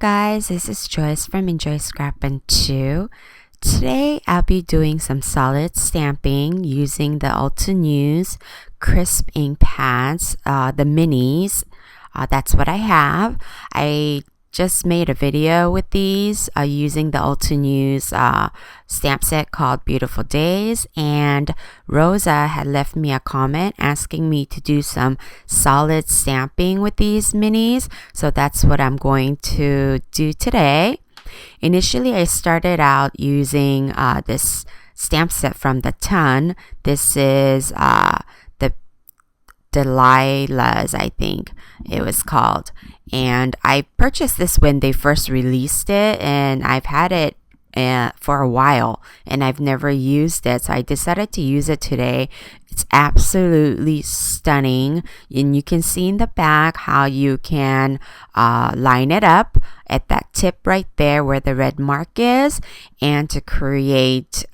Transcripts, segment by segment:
guys, this is Joyce from Enjoy Scrappin' 2. Today I'll be doing some solid stamping using the Altenew crisp ink pads, the minis. That's what I have. I just made a video with these using the Altenew stamp set called Beautiful Days, and Rosa had left me a comment asking me to do some solid stamping with these minis, so that's what I'm going to do today. Initially I started out using this stamp set from the Ton. This is the Delilah's, I think it was called, and I purchased this when they first released it, and I've had it for a while and I've never used it, so I decided to use it today. It's absolutely stunning, and you can see in the back how you can line it up at that tip right there where the red mark is, and to create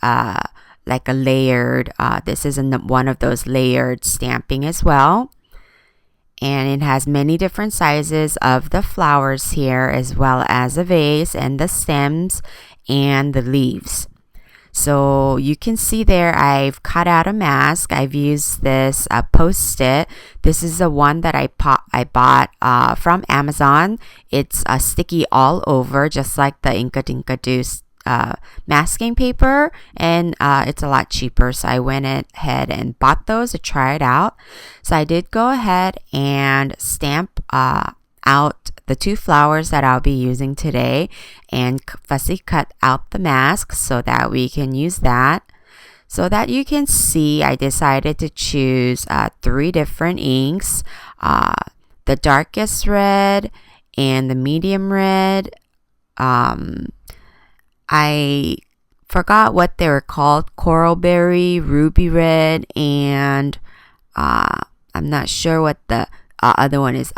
like a layered, this is one of those layered stamping as well. And it has many different sizes of the flowers here, as well as the vase and the stems and the leaves. So you can see there I've cut out a mask. I've used this Post-it. This is the one that I bought from Amazon. It's sticky all over, just like the Inka Dinka Deuce masking paper, and it's a lot cheaper, so I went ahead and bought those to try it out. So I did go ahead and stamp out the two flowers that I'll be using today, and fussy cut out the mask so that we can use that. So that you can see, I decided to choose 3 different inks, the darkest red and the medium red. I forgot what they were called, coralberry, ruby red, and I'm not sure what the other one is,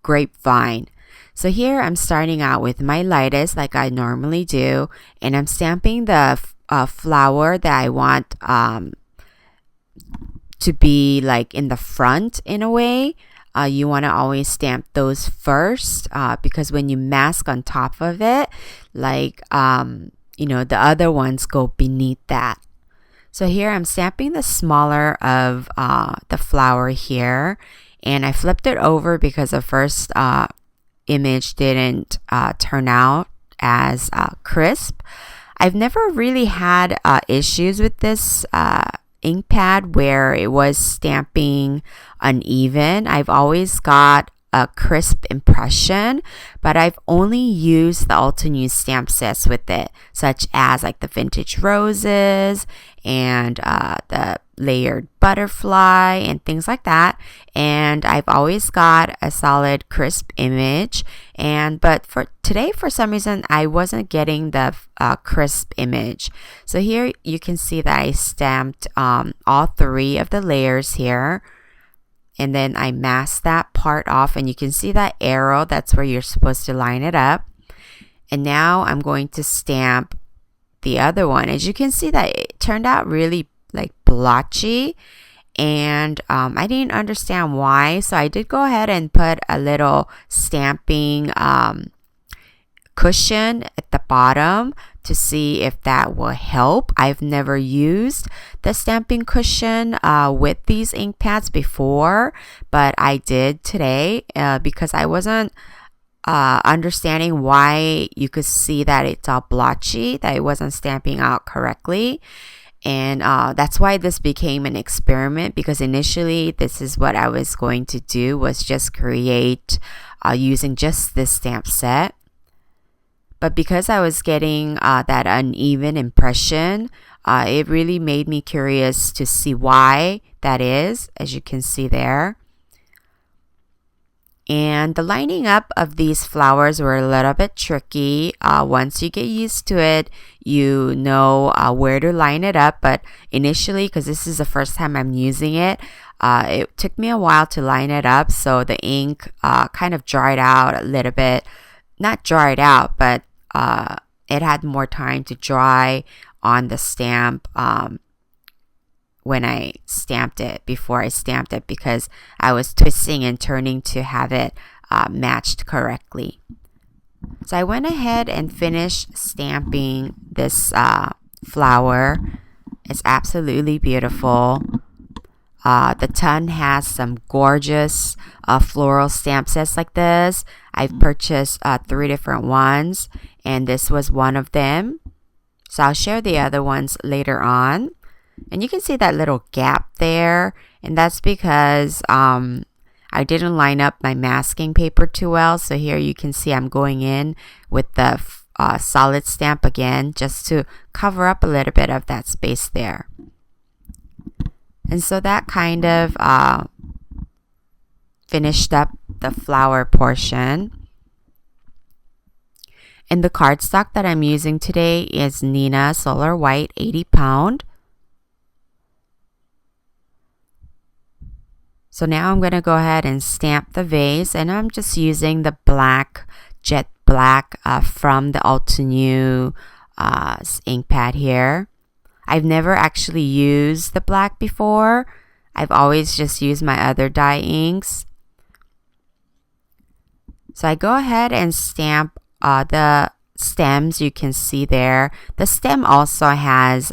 grapevine. So here I'm starting out with my lightest like I normally do, and I'm stamping the flower that I want to be like in the front in a way. You want to always stamp those first because when you mask on top of it, like you know, the other ones go beneath that. So here I'm stamping the smaller of the flower here, and I flipped it over because the first image didn't turn out as crisp. I've never really had issues with this ink pad where it was stamping uneven. I've always got a crisp impression, but I've only used the Altenew stamp sets with it, such as like the vintage roses and the layered butterfly and things like that, and I've always got a solid crisp image. But for today, for some reason, I wasn't getting the crisp image. So here you can see that I stamped all 3 of the layers here, and then I masked that part off, and you can see that arrow, that's where you're supposed to line it up. And now I'm going to stamp the other one. As you can see, that it turned out really like blotchy, and I didn't understand why, so I did go ahead and put a little stamping cushion at the bottom to see if that will help. I've never used the stamping cushion with these ink pads before, but I did today because I wasn't understanding why you could see that it's all blotchy, that it wasn't stamping out correctly. And that's why this became an experiment, because initially this is what I was going to do, was just create using just this stamp set. But because I was getting that uneven impression, it really made me curious to see why that is, as you can see there. And the lining up of these flowers were a little bit tricky. Once you get used to it, you know where to line it up. But initially, because this is the first time I'm using it, it took me a while to line it up. So the ink kind of dried out a little bit. Not dried out, but it had more time to dry on the stamp when I stamped it, before I stamped it, because I was twisting and turning to have it matched correctly. So I went ahead and finished stamping this flower. It's absolutely beautiful. The ton has some gorgeous floral stamp sets like this. I've purchased 3 different ones, and this was one of them. So I'll share the other ones later on. And you can see that little gap there, and that's because I didn't line up my masking paper too well. So here you can see I'm going in with the solid stamp again, just to cover up a little bit of that space there. And so that kind of finished up the flower portion. And the cardstock that I'm using today is Nina Solar White 80 pound. So now I'm going to go ahead and stamp the vase, and I'm just using the black, jet black from the Altenew ink pad here. I've never actually used the black before. I've always just used my other dye inks. So I go ahead and stamp the stems. You can see there. The stem also has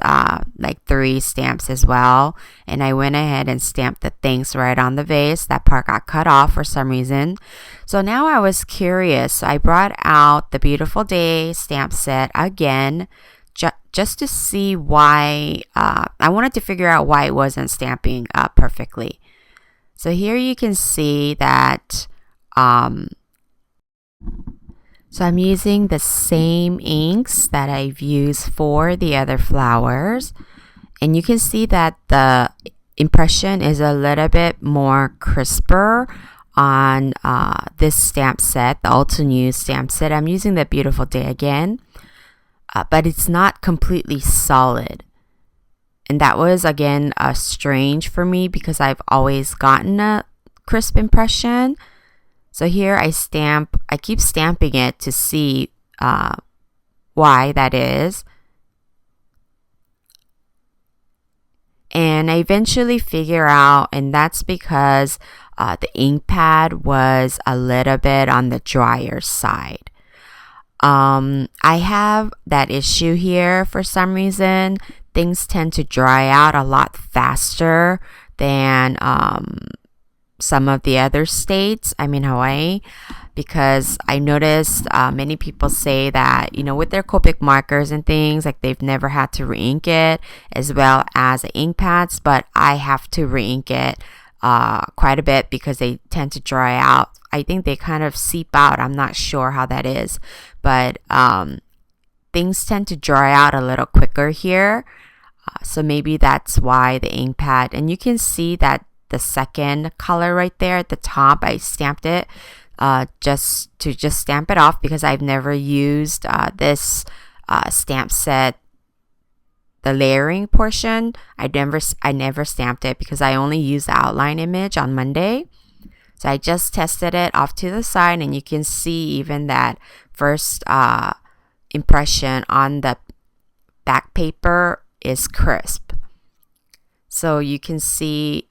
like 3 stamps as well. And I went ahead and stamped the things right on the vase. That part got cut off for some reason. So now I was curious. So I brought out the Beautiful Day stamp set again, just to see why. I wanted to figure out why it wasn't stamping perfectly. So here you can see that so I'm using the same inks that I've used for the other flowers, and you can see that the impression is a little bit more crisper on this stamp set, the Altenew stamp set. I'm using the Beautiful Day again. But it's not completely solid. And that was, again, strange for me because I've always gotten a crisp impression. So here I keep stamping it to see why that is. And I eventually figure out, and that's because the ink pad was a little bit on the drier side. I have that issue here for some reason. Things tend to dry out a lot faster than some of the other states. I'm in Hawaii, because I noticed many people say that, with their Copic markers and things, like they've never had to re-ink it, as well as the ink pads, but I have to re-ink it quite a bit because they tend to dry out. I think they kind of seep out. I'm not sure how that is, but things tend to dry out a little quicker here. So maybe that's why the ink pad. And you can see that the second color right there at the top, I stamped it just to stamp it off, because I've never used this stamp set, the layering portion. I never stamped it because I only used the outline image on Monday. So I just tested it off to the side, and you can see even that first impression on the back paper is crisp. So you can see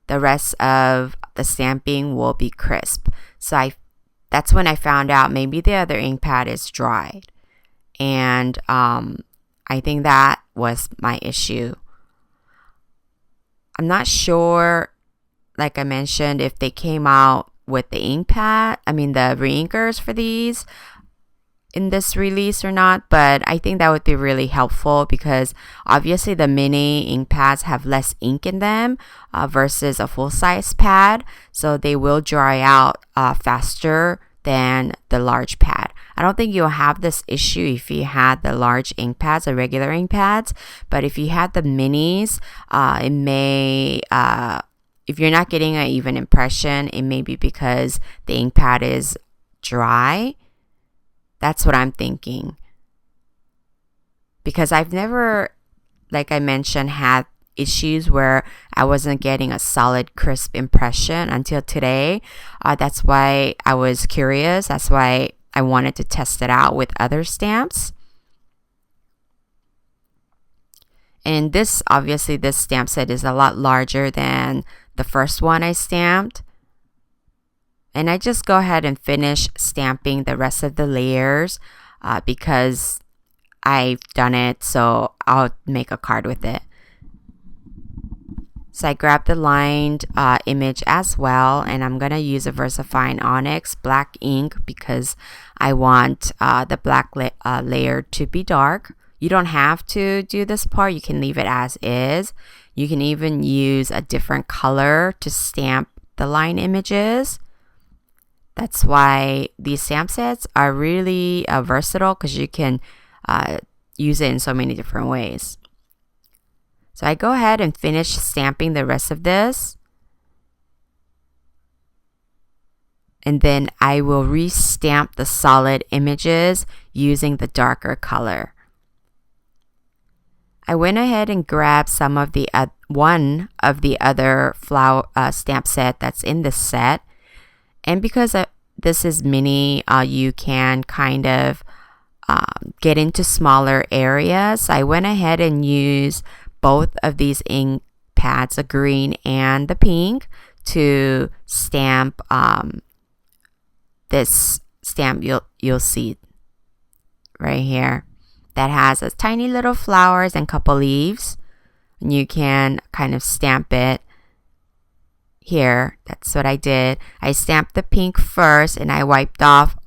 the rest of the stamping will be crisp. So that's when I found out maybe the other ink pad is dried. And I think that was my issue. I'm not sure, like I mentioned, if they came out with the ink pad, the re-inkers for these in this release or not, but I think that would be really helpful, because obviously the mini ink pads have less ink in them versus a full-size pad, so they will dry out faster than the large pad. I don't think you'll have this issue if you had the large ink pads, the regular ink pads, but if you had the minis, it may if you're not getting an even impression, it may be because the ink pad is dry. That's what I'm thinking. Because I've never, like I mentioned, had issues where I wasn't getting a solid, crisp impression until today. That's why I was curious. That's why I wanted to test it out with other stamps. And this, obviously, this stamp set is a lot larger than the first one I stamped. And I just go ahead and finish stamping the rest of the layers because I've done it, so I'll make a card with it. So I grabbed the lined image as well, and I'm going to use a VersaFine Onyx black ink because I want the black layer to be dark. You don't have to do this part. You can leave it as is. You can even use a different color to stamp the line images. That's why these stamp sets are really versatile because you can use it in so many different ways. So I go ahead and finish stamping the rest of this. And then I will re-stamp the solid images using the darker color. I went ahead and grabbed some of the one of the other flower stamp set that's in this set. And because this is mini, you can kind of get into smaller areas. I went ahead and used both of these ink pads, the green and the pink, to stamp this stamp you'll see right here that has a tiny little flowers and couple leaves. And you can kind of stamp it here. That's what I did. I stamped the pink first and I wiped off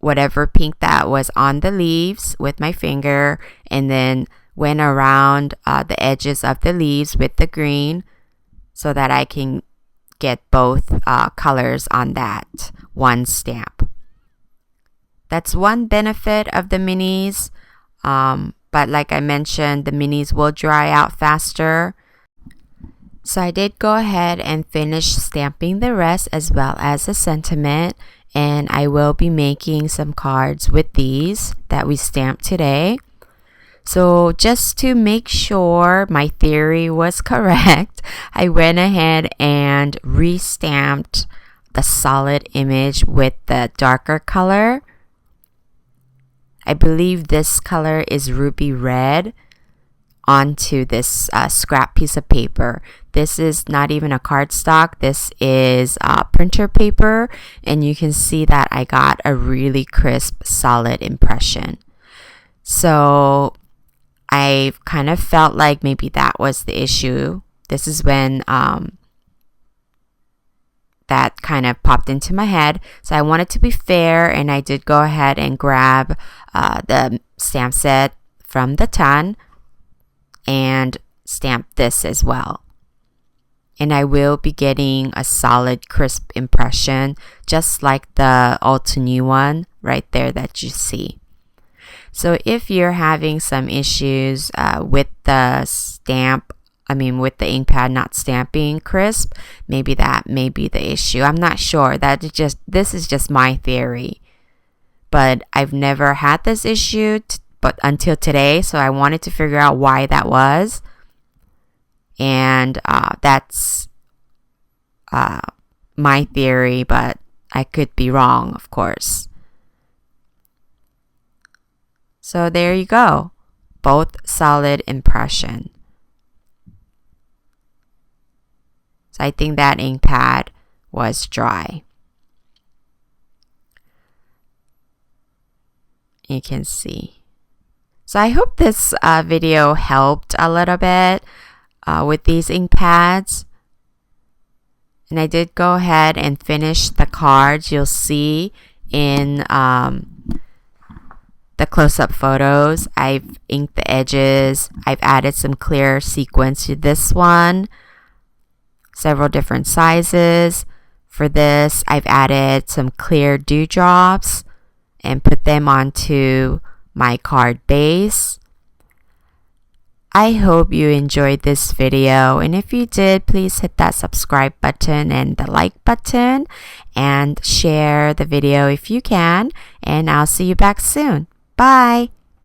whatever pink that was on the leaves with my finger, and then went around the edges of the leaves with the green so that I can get both colors on that one stamp. That's one benefit of the minis, but like I mentioned, the minis will dry out faster. So I did go ahead and finish stamping the rest as well as the sentiment, and I will be making some cards with these that we stamped today. So just to make sure my theory was correct, I went ahead and re-stamped the solid image with the darker color. I believe this color is ruby red onto this scrap piece of paper. This is not even a cardstock. This is printer paper, and you can see that I got a really crisp, solid impression. So I kind of felt like maybe that was the issue. This is when that kind of popped into my head. So I wanted to be fair, and I did go ahead and grab the stamp set from the ton and stamp this as well. And I will be getting a solid, crisp impression, just like the Altenew one right there that you see. So if you're having some issues with the with the ink pad not stamping crisp, maybe that may be the issue. I'm not sure. This is just my theory. But I've never had this issue but until today, so I wanted to figure out why that was. And that's my theory, but I could be wrong, of course. So there you go. Both solid impression. So I think that ink pad was dry. You can see. So I hope this video helped a little bit with these ink pads. And I did go ahead and finish the cards. You'll see in the close-up photos, I've inked the edges. I've added some clear sequins to this one. Several different sizes. For this, I've added some clear dewdrops and put them onto my card base. I hope you enjoyed this video, and if you did, please hit that subscribe button and the like button and share the video if you can, and I'll see you back soon. Bye!